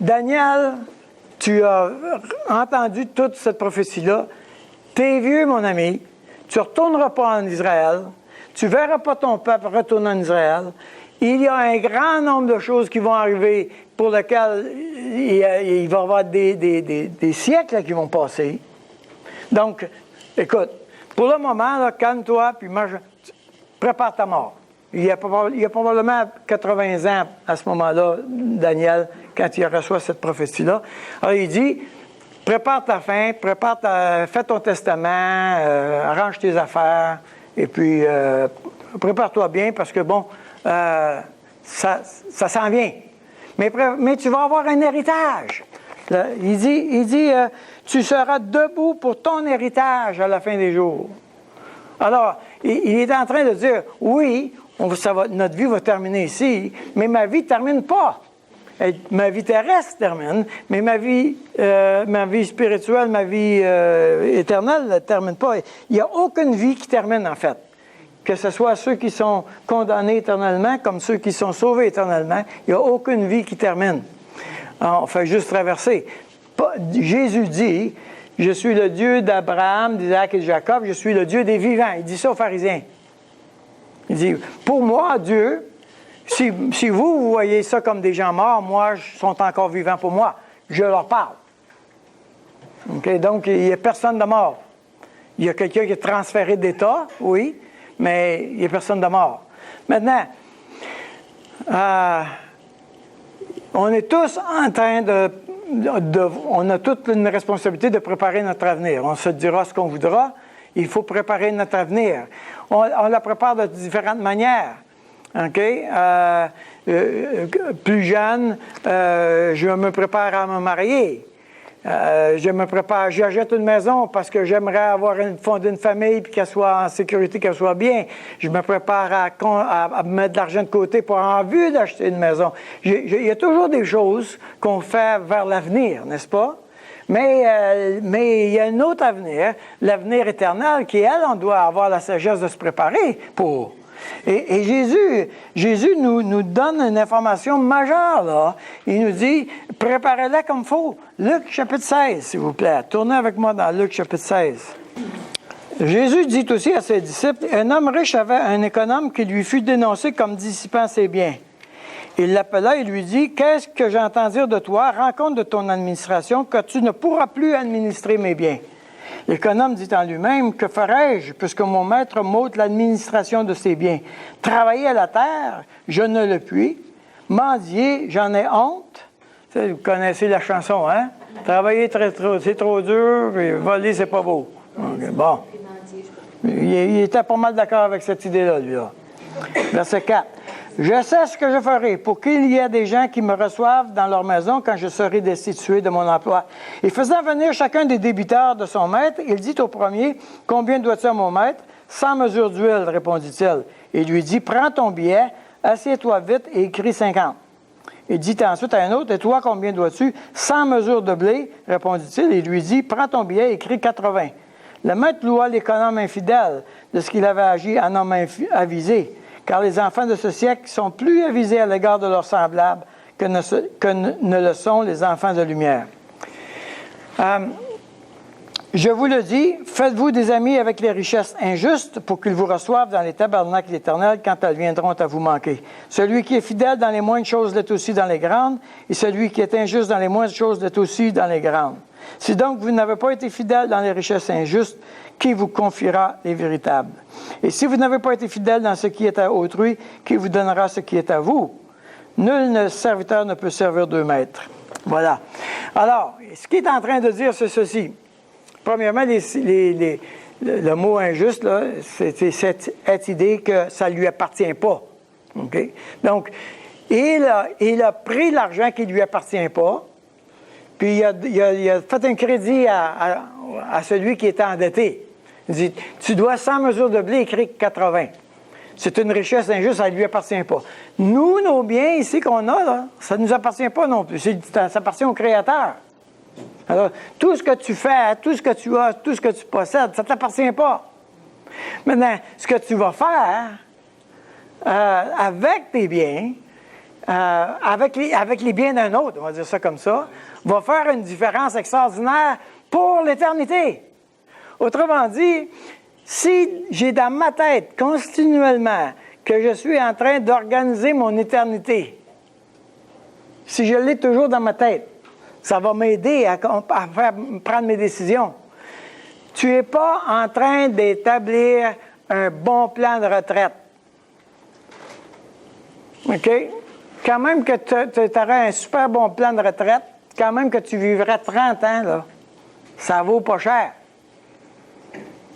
Speaker 1: Daniel, tu as entendu toute cette prophétie-là, t'es vieux, mon ami, tu ne retourneras pas en Israël, tu ne verras pas ton peuple retourner en Israël, il y a un grand nombre de choses qui vont arriver pour lesquelles il va y avoir des siècles qui vont passer. Donc, écoute, pour le moment, là, calme-toi, puis prépare ta mort. Il y a probablement 80 ans à ce moment-là, Daniel, quand il reçoit cette prophétie-là. Alors, il dit, prépare ta fin, fais ton testament, arrange tes affaires, et puis prépare-toi bien parce que, bon, ça s'en vient. Mais tu vas avoir un héritage. Là, il dit tu seras debout pour ton héritage à la fin des jours. Alors, il est en train de dire, oui, notre vie va terminer ici, mais ma vie ne termine pas. Ma vie terrestre termine, mais ma vie spirituelle, ma vie éternelle ne termine pas. Il n'y a aucune vie qui termine, en fait. Que ce soit ceux qui sont condamnés éternellement comme ceux qui sont sauvés éternellement, il n'y a aucune vie qui termine. Alors, on fait juste traverser. Jésus dit, je suis le Dieu d'Abraham, d'Isaac et de Jacob, je suis le Dieu des vivants. Il dit ça aux pharisiens. Il dit, pour moi, Dieu, si vous voyez ça comme des gens morts, moi, ils sont encore vivants pour moi. Je leur parle. Okay? Donc, il n'y a personne de mort. Il y a quelqu'un qui est transféré d'État, oui, mais il n'y a personne de mort. Maintenant, on est tous en train on a toute une responsabilité de préparer notre avenir. On se dira ce qu'on voudra. Il faut préparer notre avenir. On la prépare de différentes manières. OK? Plus jeune, je me prépare à me marier. J'achète une maison parce que j'aimerais fonder une famille puis qu'elle soit en sécurité, qu'elle soit bien. Je me prépare à mettre de l'argent de côté pour avoir envie d'acheter une maison. Il y a toujours des choses qu'on fait vers l'avenir, n'est-ce pas? Mais il y a un autre avenir, l'avenir éternel, qui, elle, on doit avoir la sagesse de se préparer pour. Et Jésus nous donne une information majeure, là. Il nous dit, préparez-la comme il faut. Luc, chapitre 16, s'il vous plaît. Tournez avec moi dans Luc, chapitre 16. Jésus dit aussi à ses disciples, un homme riche avait un économe qui lui fut dénoncé comme dissipant ses biens. Il l'appela et lui dit, qu'est-ce que j'entends dire de toi? Rends compte de ton administration, que tu ne pourras plus administrer mes biens. L'économe dit en lui-même, que ferai-je, puisque mon maître m'ôte l'administration de ses biens? Travailler à la terre, je ne le puis. Mendier, j'en ai honte. Vous connaissez la chanson, hein? Travailler, c'est trop dur, et voler, c'est pas beau. Okay, bon. Il était pas mal d'accord avec cette idée-là, lui. Là. Verset 4. Je sais ce que je ferai pour qu'il y ait des gens qui me reçoivent dans leur maison quand je serai destitué de mon emploi. Et faisant venir chacun des débiteurs de son maître, il dit au premier, « Combien dois-tu à mon maître? » « 100 mesures d'huile, répondit-il. Et lui dit, « Prends ton billet, assieds-toi vite et écris 50. » Il dit ensuite à un autre, « Et toi, combien dois-tu? 100 mesures de blé, répondit-il. Et lui dit, « Prends ton billet et écris 80. » Le maître loua l'économe infidèle de ce qu'il avait agi en homme avisé. Car les enfants de ce siècle sont plus avisés à l'égard de leurs semblables que ne le sont les enfants de lumière. Je vous le dis, faites-vous des amis avec les richesses injustes pour qu'ils vous reçoivent dans les tabernacles éternels quand elles viendront à vous manquer. Celui qui est fidèle dans les moindres choses l'est aussi dans les grandes, et celui qui est injuste dans les moindres choses l'est aussi dans les grandes. Si donc vous n'avez pas été fidèle dans les richesses injustes, qui vous confiera les véritables? Et si vous n'avez pas été fidèle dans ce qui est à autrui, qui vous donnera ce qui est à vous? Nul serviteur ne peut servir deux maîtres. Voilà. Alors, ce qu'il est en train de dire, c'est ceci. Premièrement, le mot injuste, là, c'est cette idée que ça ne lui appartient pas. Okay? Donc, il a pris l'argent qui ne lui appartient pas, puis il a fait un crédit à celui qui était endetté. Il dit, tu dois 100 mesures de blé, écrit 80. C'est une richesse injuste, ça ne lui appartient pas. Nous, nos biens ici qu'on a, là, ça ne nous appartient pas non plus. Ça appartient au Créateur. Alors, tout ce que tu fais, tout ce que tu as, tout ce que tu possèdes, ça ne t'appartient pas. Maintenant, ce que tu vas faire avec tes biens, avec les biens d'un autre, on va dire ça comme ça, va faire une différence extraordinaire pour l'éternité. Autrement dit, si j'ai dans ma tête continuellement que je suis en train d'organiser mon éternité, si je l'ai toujours dans ma tête, ça va m'aider à prendre mes décisions. Tu n'es pas en train d'établir un bon plan de retraite. OK? Quand même que tu aurais un super bon plan de retraite, quand même que tu vivrais 30 ans, là, ça vaut pas cher.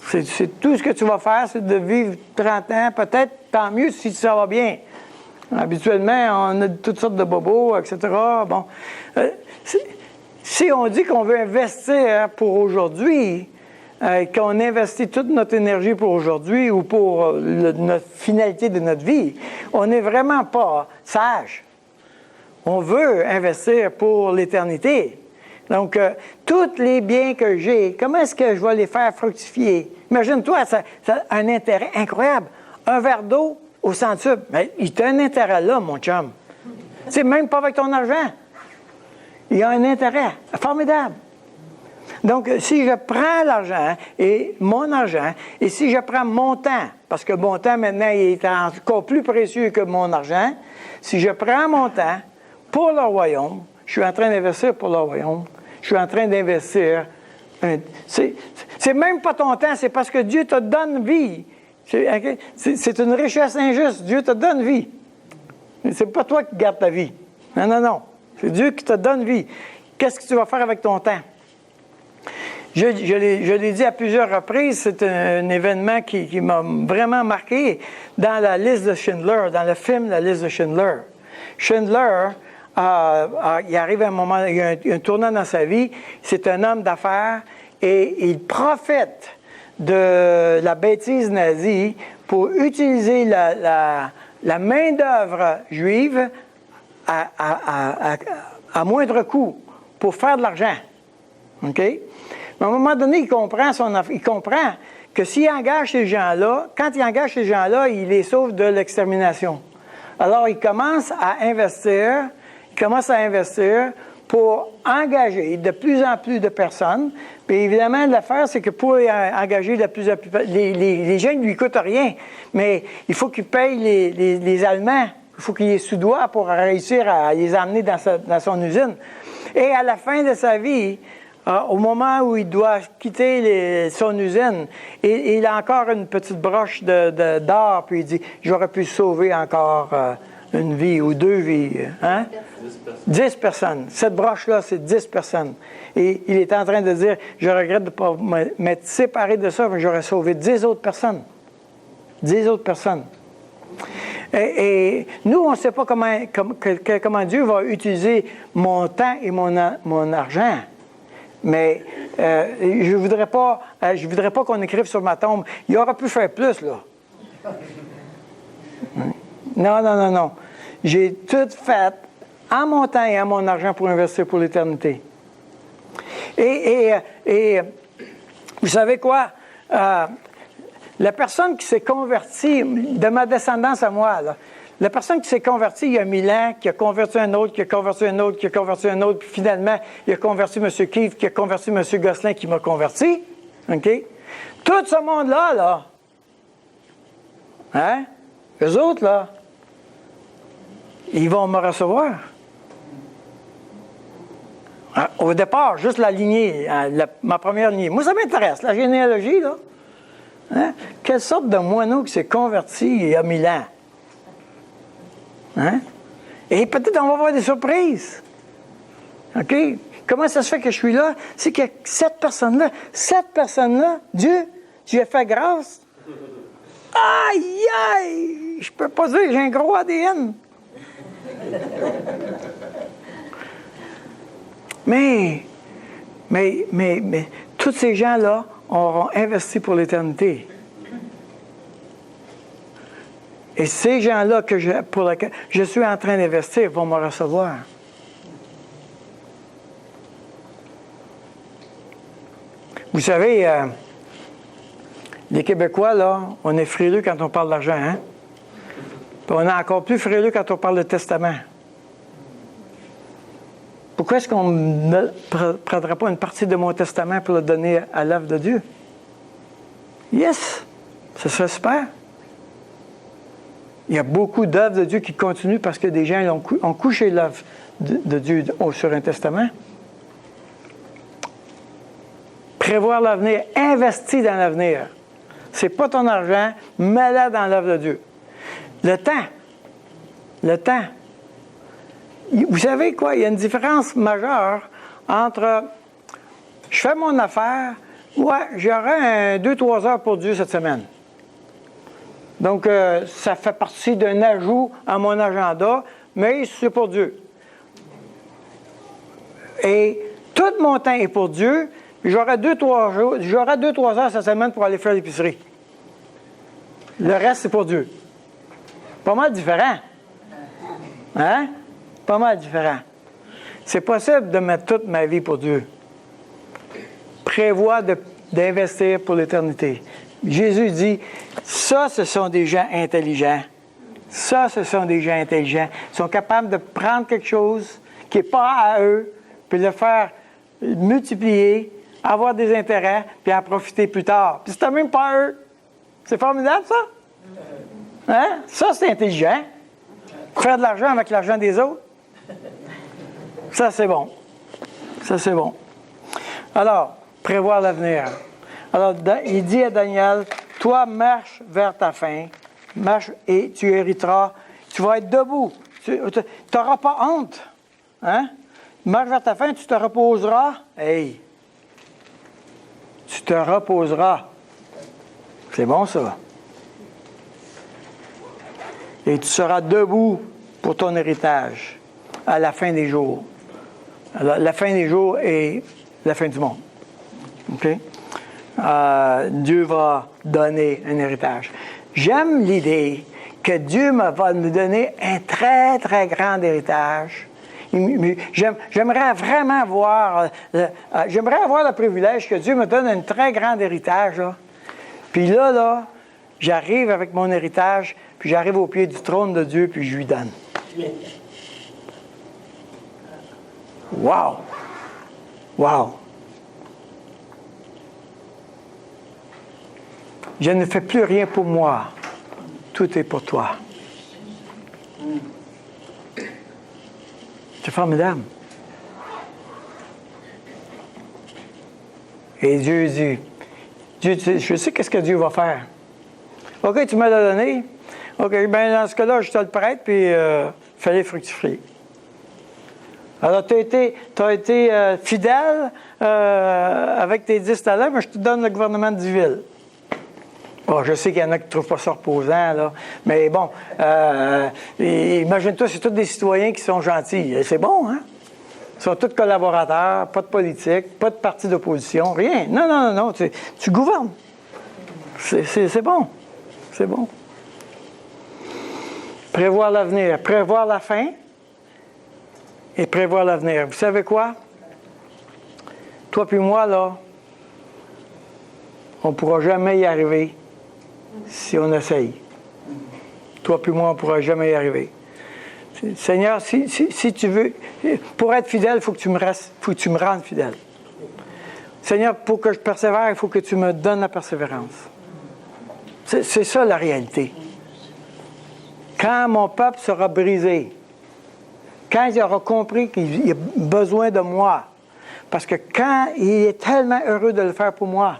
Speaker 1: C'est tout ce que tu vas faire, c'est de vivre 30 ans. Peut-être, tant mieux si ça va bien. Habituellement, on a toutes sortes de bobos, etc. Bon. Si on dit qu'on veut investir pour aujourd'hui, qu'on investit toute notre énergie pour aujourd'hui ou pour notre finalité de notre vie, on n'est vraiment pas sage. On veut investir pour l'éternité. Donc, tous les biens que j'ai, comment est-ce que je vais les faire fructifier? Imagine-toi, ça a un intérêt incroyable. Un verre d'eau au centuple. Mais il y a un intérêt là, mon chum. C'est même pas avec ton argent. Il y a un intérêt formidable. Donc, si je prends l'argent et mon argent, et si je prends mon temps, parce que mon temps maintenant il est encore plus précieux que mon argent, si je prends mon temps pour le royaume, je suis en train d'investir pour le royaume, je suis en train d'investir. C'est même pas ton temps, c'est parce que Dieu te donne vie. C'est une richesse injuste. Dieu te donne vie. C'est pas toi qui gardes ta vie. Non, non, non. C'est Dieu qui te donne vie. Qu'est-ce que tu vas faire avec ton temps? Je l'ai dit à plusieurs reprises, c'est un événement qui m'a vraiment marqué dans la liste de Schindler, dans le film La liste de Schindler. Schindler, il arrive un moment, il y a un tournant dans sa vie, c'est un homme d'affaires et il profite de la bêtise nazie pour utiliser la main-d'œuvre juive à moindre coût pour faire de l'argent. OK? Mais à un moment donné, il comprend que s'il engage ces gens-là, quand il engage ces gens-là, il les sauve de l'extermination. Alors, il commence à investir pour engager de plus en plus de personnes. Puis évidemment, l'affaire, c'est que pour engager de plus en plus... Les gens ne lui coûtent rien, mais il faut qu'il paye les Allemands. Il faut qu'il les soudoie pour réussir à les emmener dans son usine. Et à la fin de sa vie, au moment où il doit quitter son usine, il a encore une petite broche d'or, puis il dit « J'aurais pu sauver encore une vie ou 2 vies. Hein? 10 personnes. Cette broche-là, c'est 10 personnes. Et il est en train de dire « Je regrette de ne pas m'être séparé de ça, mais j'aurais sauvé 10 autres personnes. 10 autres personnes. » Et nous, on ne sait pas comment Dieu va utiliser mon temps et mon argent. Mais je voudrais pas qu'on écrive sur ma tombe « Il aurait pu faire plus, là. » Non, non, non, non. J'ai tout fait en mon temps et en mon argent pour investir pour l'éternité. Et vous savez quoi? La personne qui s'est convertie, de ma descendance à moi, là, la personne qui s'est convertie il y a 1000 ans, qui a converti un autre, qui a converti un autre, qui a converti un autre, puis finalement, il a converti M. Keefe, qui a converti M. Gosselin, qui m'a converti. OK? Tout ce monde-là, là, hein? Eux autres, là, ils vont me recevoir. Au départ, juste la lignée, ma première lignée. Moi, ça m'intéresse, la généalogie, là. Hein? Quelle sorte de moineau qui s'est converti il y a 1000 ans? Hein? Et peut-être on va avoir des surprises. OK? Comment ça se fait que je suis là? C'est que cette personne-là, Dieu, tu lui as fait grâce. Aïe, aïe! Je peux pas dire que j'ai un gros ADN. Mais, tous ces gens-là auront investi pour l'éternité. Et ces gens-là pour lesquels je suis en train d'investir vont me recevoir. Vous savez, les Québécois, là, on est frileux quand on parle d'argent, hein? Puis on est encore plus frileux quand on parle de testament. Pourquoi est-ce qu'on ne prendrait pas une partie de mon testament pour le donner à l'œuvre de Dieu? Yes! Ce serait super. Il y a beaucoup d'œuvres de Dieu qui continuent parce que des gens ont couché l'œuvre de Dieu sur un testament. Prévoir l'avenir, investir dans l'avenir. C'est pas ton argent, mets-le dans l'œuvre de Dieu. Le temps. Le temps. Vous savez quoi? Il y a une différence majeure entre je fais mon affaire, ouais, j'aurai 2-3 heures pour Dieu cette semaine. Donc, ça fait partie d'un ajout à mon agenda, mais c'est pour Dieu. Et tout mon temps est pour Dieu, j'aurai 2-3 heures cette semaine pour aller faire l'épicerie. Le reste, c'est pour Dieu. Pas mal différent. Hein? Pas mal différent. C'est possible de mettre toute ma vie pour Dieu. Prévois d'investir pour l'éternité. Jésus dit, ça, ce sont des gens intelligents. Ça, ce sont des gens intelligents. Ils sont capables de prendre quelque chose qui n'est pas à eux, puis le faire multiplier, avoir des intérêts, puis en profiter plus tard. Puis c'est même pas à eux. C'est formidable, ça? Hein? Ça, c'est intelligent. Faire de l'argent avec l'argent des autres. Ça, c'est bon. Ça, c'est bon. Alors, prévoir l'avenir. Alors, il dit à Daniel, toi, marche vers ta fin, marche et tu hériteras. Tu vas être debout. Tu n'auras pas honte. Hein? Marche vers ta fin, tu te reposeras. Hey! Tu te reposeras. C'est bon, ça. Et tu seras debout pour ton héritage à la fin des jours. Alors, la fin des jours est la fin du monde. OK? Dieu va donner un héritage. J'aime l'idée que Dieu va me donner un très, très grand héritage. J'aimerais vraiment avoir le privilège que Dieu me donne un très grand héritage. Là. Puis là, j'arrive avec mon héritage, puis j'arrive au pied du trône de Dieu, puis je lui donne. Wow! Wow! Je ne fais plus rien pour moi. Tout est pour toi. C'est formidable. Et Dieu dit, je sais qu'est-ce que Dieu va faire. OK, tu me l'as donné. OK, bien dans ce cas-là, je te le prête, puis fais-les fructifier. Alors, tu as été fidèle avec tes 10 talents, mais je te donne le gouvernement de 10 villes. Oh, je sais qu'il y en a qui ne trouvent pas ça reposant, là. Mais bon, imagine-toi, c'est tous des citoyens qui sont gentils. C'est bon, hein? Ils sont tous collaborateurs, pas de politique, pas de parti d'opposition, rien. Non. Tu gouvernes. C'est bon. C'est bon. Prévoir l'avenir, prévoir la fin et prévoir l'avenir. Vous savez quoi? Toi puis moi, là, on ne pourra jamais y arriver si on essaye. Toi puis moi, on ne pourra jamais y arriver. Seigneur, si tu veux, pour être fidèle, il faut que tu me rendes fidèle. Seigneur, pour que je persévère, il faut que tu me donnes la persévérance. C'est ça la réalité. Quand mon peuple sera brisé, quand il aura compris qu'il a besoin de moi, parce que quand il est tellement heureux de le faire pour moi,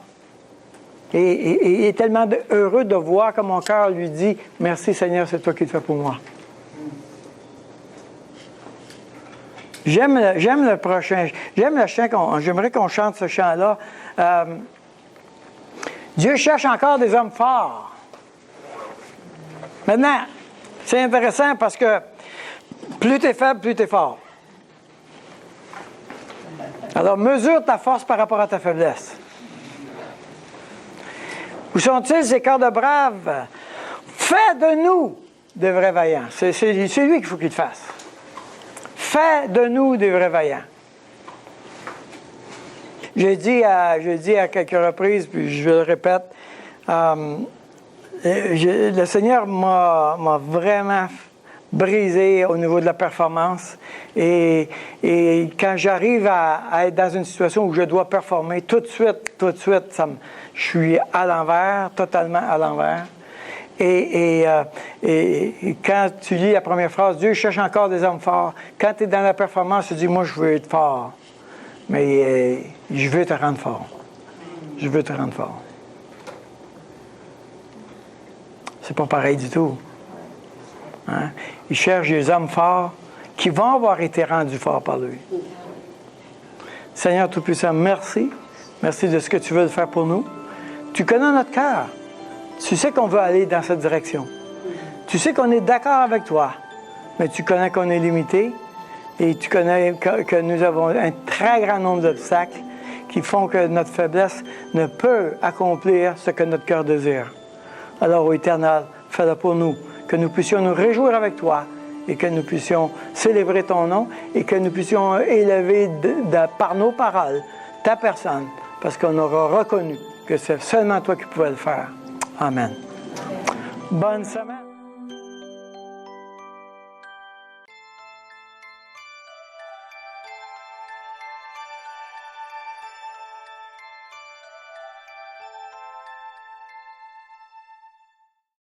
Speaker 1: et il est tellement heureux de voir que mon cœur lui dit « Merci Seigneur, c'est toi qui le fais pour moi ». J'aime le prochain, j'aime le chant, j'aimerais qu'on chante ce chant-là. Dieu cherche encore des hommes forts. Maintenant, c'est intéressant parce que plus tu es faible, plus tu es fort. Alors, mesure ta force par rapport à ta faiblesse. Où sont-ils ces corps de braves? Fais de nous des vrais vaillants. C'est lui qu'il faut qu'il le fasse. Fais de nous des vrais vaillants. J'ai dit à quelques reprises, puis je le répète, le Seigneur m'a vraiment brisé au niveau de la performance. Et quand j'arrive à être dans une situation où je dois performer, tout de suite, je suis à l'envers, totalement à l'envers. Et quand tu lis la première phrase, Dieu cherche encore des hommes forts. Quand tu es dans la performance, tu dis, moi, je veux être fort. Mais je veux te rendre fort. Je veux te rendre fort. C'est pas pareil du tout. Hein? Il cherche des hommes forts qui vont avoir été rendus forts par lui. Seigneur Tout-Puissant, merci. Merci de ce que tu veux faire pour nous. Tu connais notre cœur. Tu sais qu'on veut aller dans cette direction. Tu sais qu'on est d'accord avec toi, mais tu connais qu'on est limité et tu connais que nous avons un très grand nombre d'obstacles qui font que notre faiblesse ne peut accomplir ce que notre cœur désire. Alors, ô Éternel, fais-le pour nous, que nous puissions nous réjouir avec toi et que nous puissions célébrer ton nom et que nous puissions élever par nos paroles ta personne, parce qu'on aura reconnu que c'est seulement toi qui pouvais le faire. Amen. Bonne semaine.